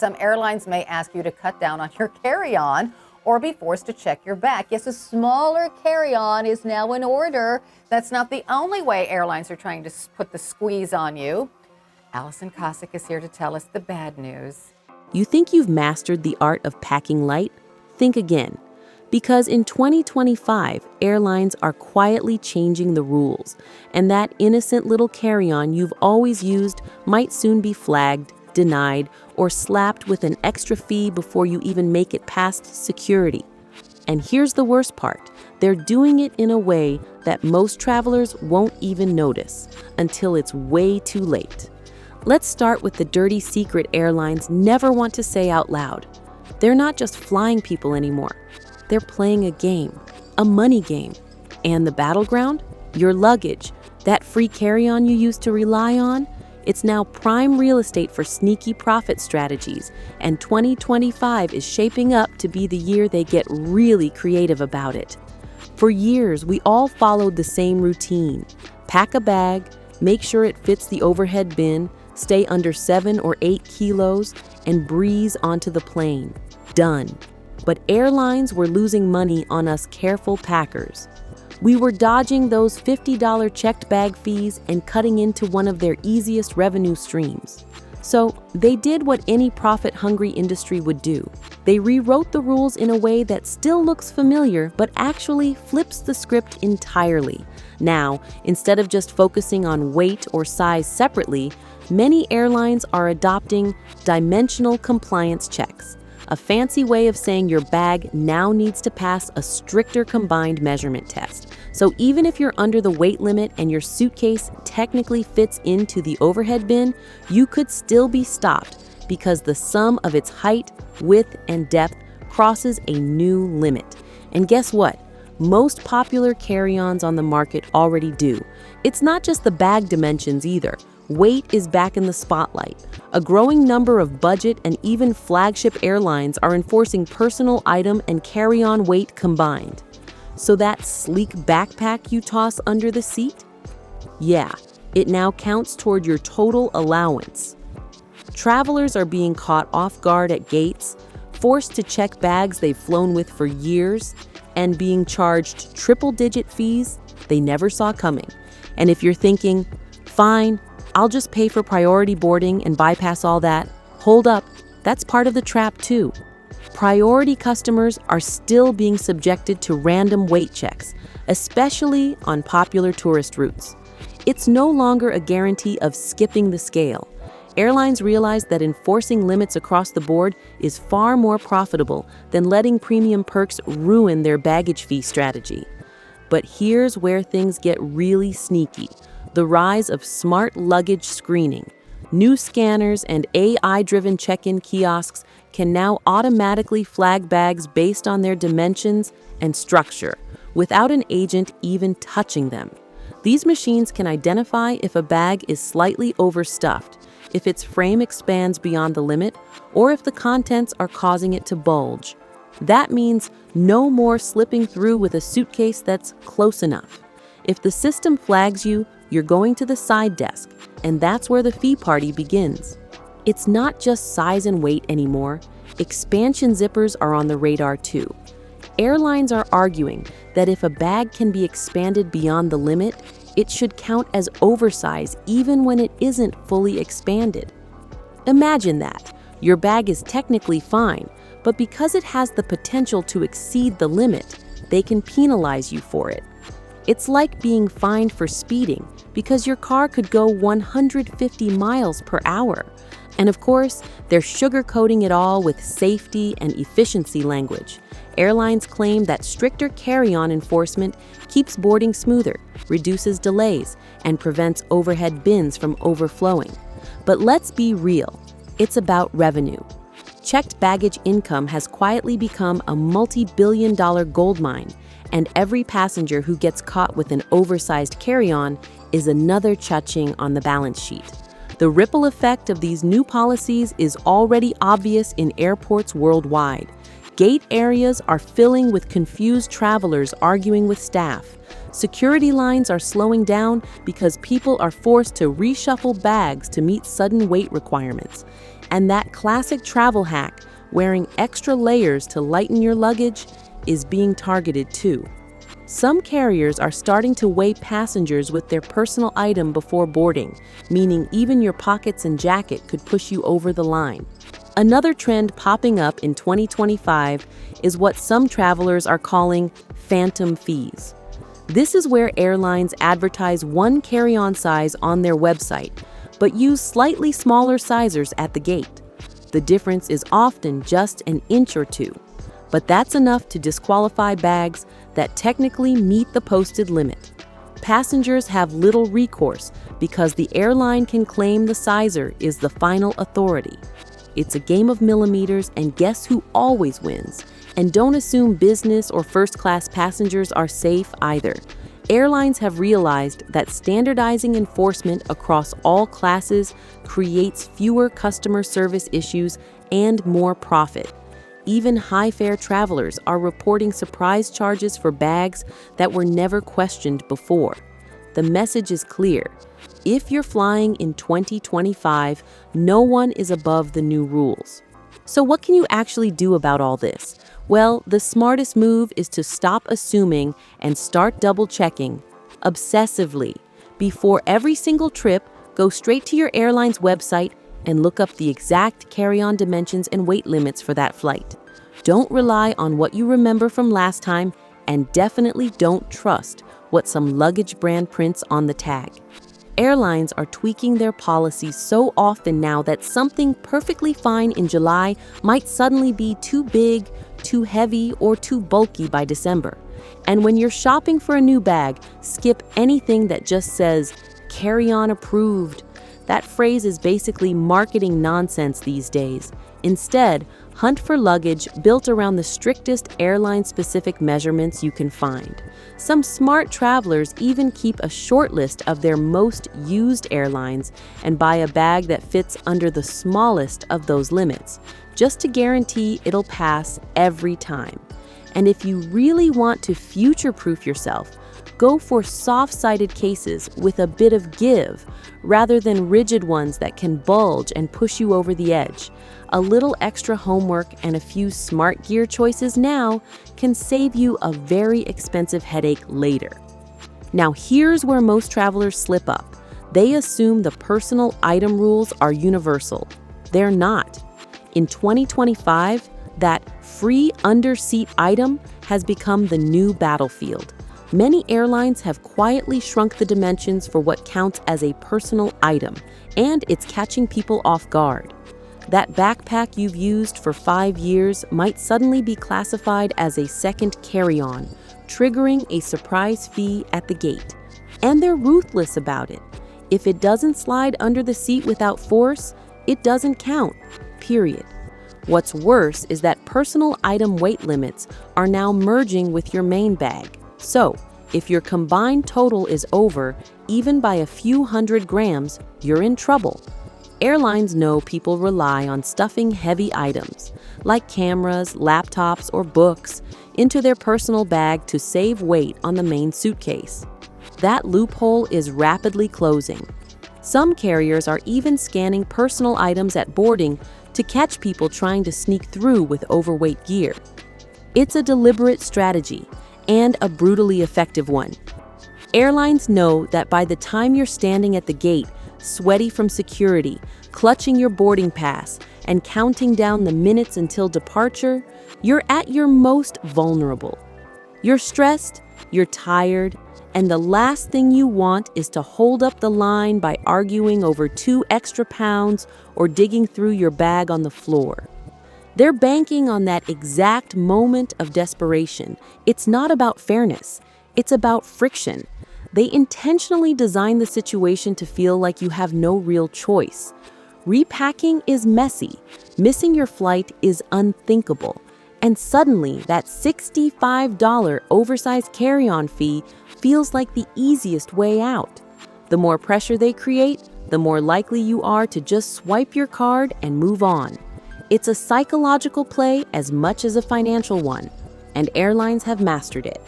Some airlines may ask you to cut down on your carry-on or be forced to check your bag. Yes, a smaller carry-on is now in order. That's not the only way airlines are trying to put the squeeze on you. Allison Cossack is here to tell us the bad news. You think you've mastered the art of packing light? Think again. Because in 2025, airlines are quietly changing the rules, and that innocent little carry-on you've always used might soon be flagged, denied, or slapped with an extra fee before you even make it past security. And here's the worst part. They're doing it in a way that most travelers won't even notice until it's way too late. Let's start with the dirty secret airlines never want to say out loud. They're not just flying people anymore. They're playing a game, a money game. And the battleground? Your luggage, that free carry-on you used to rely on. It's now prime real estate for sneaky profit strategies, and 2025 is shaping up to be the year they get really creative about it. For years, we all followed the same routine. Pack a bag, make sure it fits the overhead bin, stay under 7 or 8 kilos, and breeze onto the plane. Done. But airlines were losing money on us careful packers. We were dodging those $50 checked bag fees and cutting into one of their easiest revenue streams. So they did what any profit-hungry industry would do. They rewrote the rules in a way that still looks familiar, but actually flips the script entirely. Now, instead of just focusing on weight or size separately, many airlines are adopting dimensional compliance checks. A fancy way of saying your bag now needs to pass a stricter combined measurement test. So even if you're under the weight limit and your suitcase technically fits into the overhead bin, you could still be stopped because the sum of its height, width, and depth crosses a new limit. And guess what? Most popular carry-ons on the market already do. It's not just the bag dimensions either. Weight is back in the spotlight. A growing number of budget and even flagship airlines are enforcing personal item and carry-on weight combined. So that sleek backpack you toss under the seat? Yeah, it now counts toward your total allowance. Travelers are being caught off guard at gates, forced to check bags they've flown with for years, and being charged triple-digit fees they never saw coming. And if you're thinking, fine, I'll just pay for priority boarding and bypass all that, hold up, that's part of the trap too. Priority customers are still being subjected to random weight checks, especially on popular tourist routes. It's no longer a guarantee of skipping the scale. Airlines realize that enforcing limits across the board is far more profitable than letting premium perks ruin their baggage fee strategy. But here's where things get really sneaky. The rise of smart luggage screening. New scanners and AI-driven check-in kiosks can now automatically flag bags based on their dimensions and structure, without an agent even touching them. These machines can identify if a bag is slightly overstuffed, if its frame expands beyond the limit, or if the contents are causing it to bulge. That means no more slipping through with a suitcase that's close enough. If the system flags you, you're going to the side desk, and that's where the fee party begins. It's not just size and weight anymore. Expansion zippers are on the radar too. Airlines are arguing that if a bag can be expanded beyond the limit, it should count as oversize even when it isn't fully expanded. Imagine that. Your bag is technically fine, but because it has the potential to exceed the limit, they can penalize you for it. It's like being fined for speeding because your car could go 150 miles per hour. And of course, they're sugarcoating it all with safety and efficiency language. Airlines claim that stricter carry-on enforcement keeps boarding smoother, reduces delays, and prevents overhead bins from overflowing. But let's be real, it's about revenue. Checked baggage income has quietly become a multi-billion-dollar goldmine, and every passenger who gets caught with an oversized carry-on is another cha-ching on the balance sheet. The ripple effect of these new policies is already obvious in airports worldwide. Gate areas are filling with confused travelers arguing with staff. Security lines are slowing down because people are forced to reshuffle bags to meet sudden weight requirements. And that classic travel hack, wearing extra layers to lighten your luggage, is being targeted too. Some carriers are starting to weigh passengers with their personal item before boarding, meaning even your pockets and jacket could push you over the line. Another trend popping up in 2025 is what some travelers are calling phantom fees. This is where airlines advertise one carry-on size on their website, but use slightly smaller sizers at the gate. The difference is often just an inch or two, but that's enough to disqualify bags that technically meet the posted limit. Passengers have little recourse because the airline can claim the sizer is the final authority. It's a game of millimeters, and guess who always wins? And don't assume business or first-class passengers are safe either. Airlines have realized that standardizing enforcement across all classes creates fewer customer service issues and more profit. Even high-fare travelers are reporting surprise charges for bags that were never questioned before. The message is clear. If you're flying in 2025, no one is above the new rules. So what can you actually do about all this? Well, the smartest move is to stop assuming and start double-checking obsessively. Before every single trip, go straight to your airline's website and look up the exact carry-on dimensions and weight limits for that flight. Don't rely on what you remember from last time, and definitely don't trust what some luggage brand prints on the tag. Airlines are tweaking their policies so often now that something perfectly fine in July might suddenly be too big, too heavy, or too bulky by December. And when you're shopping for a new bag, skip anything that just says, "carry-on approved." That phrase is basically marketing nonsense these days. Instead, hunt for luggage built around the strictest airline-specific measurements you can find. Some smart travelers even keep a short list of their most used airlines and buy a bag that fits under the smallest of those limits, just to guarantee it'll pass every time. And if you really want to future-proof yourself, go for soft-sided cases with a bit of give, rather than rigid ones that can bulge and push you over the edge. A little extra homework and a few smart gear choices now can save you a very expensive headache later. Now here's where most travelers slip up. They assume the personal item rules are universal. They're not. In 2025, that free under-seat item has become the new battlefield. Many airlines have quietly shrunk the dimensions for what counts as a personal item, and it's catching people off guard. That backpack you've used for 5 years might suddenly be classified as a second carry-on, triggering a surprise fee at the gate. And they're ruthless about it. If it doesn't slide under the seat without force, it doesn't count, period. What's worse is that personal item weight limits are now merging with your main bag. So, if your combined total is over, even by a few hundred grams, you're in trouble. Airlines know people rely on stuffing heavy items, like cameras, laptops, or books, into their personal bag to save weight on the main suitcase. That loophole is rapidly closing. Some carriers are even scanning personal items at boarding to catch people trying to sneak through with overweight gear. It's a deliberate strategy, and a brutally effective one. Airlines know that by the time you're standing at the gate, sweaty from security, clutching your boarding pass, and counting down the minutes until departure, you're at your most vulnerable. You're stressed, you're tired, and the last thing you want is to hold up the line by arguing over 2 extra pounds or digging through your bag on the floor. They're banking on that exact moment of desperation. It's not about fairness, it's about friction. They intentionally design the situation to feel like you have no real choice. Repacking is messy, missing your flight is unthinkable, and suddenly that $65 oversized carry-on fee feels like the easiest way out. The more pressure they create, the more likely you are to just swipe your card and move on. It's a psychological play as much as a financial one, and airlines have mastered it.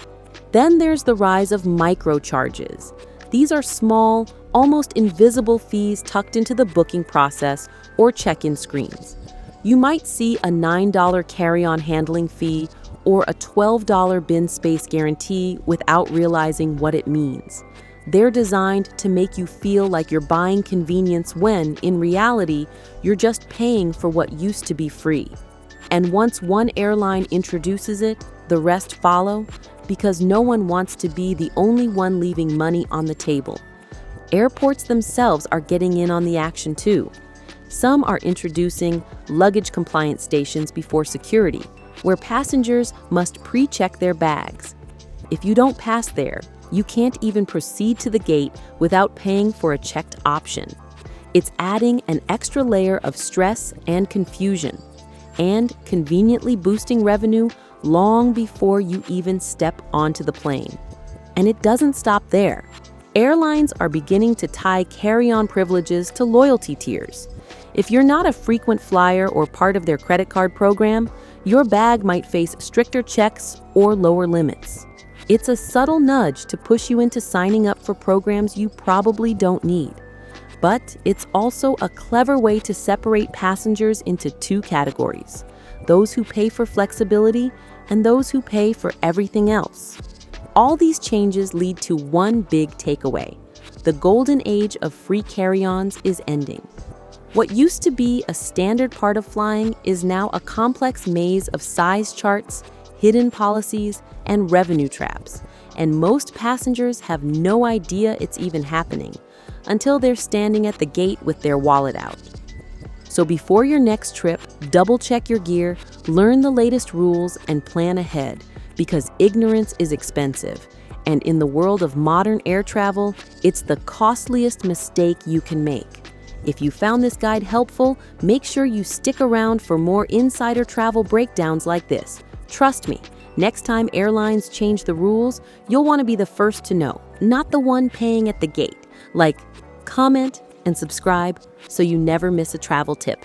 Then there's the rise of microcharges. These are small, almost invisible fees tucked into the booking process or check-in screens. You might see a $9 carry-on handling fee or a $12 bin space guarantee without realizing what it means. They're designed to make you feel like you're buying convenience when, in reality, you're just paying for what used to be free. And once one airline introduces it, the rest follow, because no one wants to be the only one leaving money on the table. Airports themselves are getting in on the action too. Some are introducing luggage compliance stations before security, where passengers must pre-check their bags. If you don't pass there, you can't even proceed to the gate without paying for a checked option. It's adding an extra layer of stress and confusion, and conveniently boosting revenue long before you even step onto the plane. And it doesn't stop there. Airlines are beginning to tie carry-on privileges to loyalty tiers. If you're not a frequent flyer or part of their credit card program, your bag might face stricter checks or lower limits. It's a subtle nudge to push you into signing up for programs you probably don't need. But it's also a clever way to separate passengers into two categories: those who pay for flexibility and those who pay for everything else. All these changes lead to one big takeaway: the golden age of free carry-ons is ending. What used to be a standard part of flying is now a complex maze of size charts, hidden policies, and revenue traps, and most passengers have no idea it's even happening until they're standing at the gate with their wallet out. So before your next trip, double-check your gear, learn the latest rules, and plan ahead, because ignorance is expensive, and in the world of modern air travel, it's the costliest mistake you can make. If you found this guide helpful, make sure you stick around for more insider travel breakdowns like this. Trust me, next time airlines change the rules, you'll want to be the first to know, not the one paying at the gate. Like, comment, and subscribe so you never miss a travel tip.